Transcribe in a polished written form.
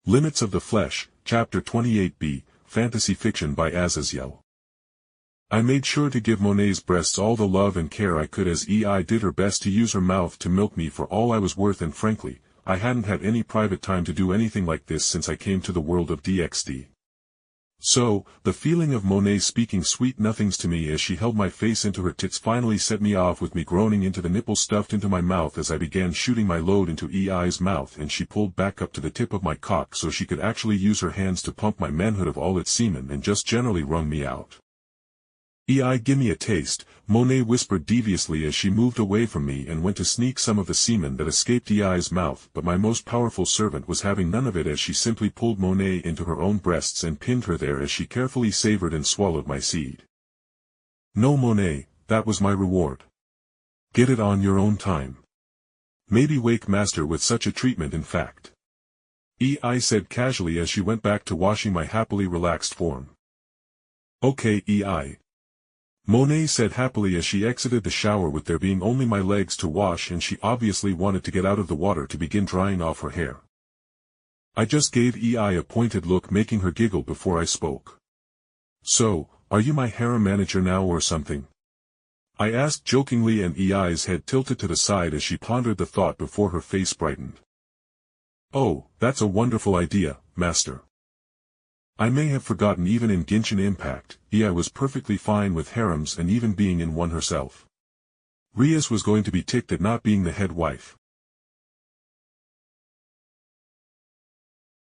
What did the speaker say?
Limits of the Flesh, Chapter 28b, Fantasy Fiction by Azazyel. I made sure to give Monet's breasts all the love and care I could as EI did her best to use her mouth to milk me for all I was worth, and frankly, I hadn't had any private time to do anything like this since I came to the world of DxD. So, the feeling of Monet speaking sweet nothings to me as she held my face into her tits finally set me off, with me groaning into the nipple stuffed into my mouth as I began shooting my load into EI's mouth, and she pulled back up to the tip of my cock so she could actually use her hands to pump my manhood of all its semen and just generally wrung me out. "EI, gimme a taste," Monet whispered deviously as she moved away from me and went to sneak some of the semen that escaped EI's mouth, but my most powerful servant was having none of it as she simply pulled Monet into her own breasts and pinned her there as she carefully savored and swallowed my seed. "No, Monet, that was my reward. Get it on your own time. Maybe wake master with such a treatment, in fact," EI said casually as she went back to washing my happily relaxed form. "Okay, EI," Monet said happily as she exited the shower, with there being only my legs to wash, and she obviously wanted to get out of the water to begin drying off her hair. I just gave EI a pointed look, making her giggle before I spoke. "So, are you my harem manager now or something?" I asked jokingly, and EI's head tilted to the side as she pondered the thought before her face brightened. "Oh, that's a wonderful idea, master. I may have forgotten, even in Genshin Impact, EI was perfectly fine with harems and even being in one herself. Rias was going to be ticked at not being the head wife.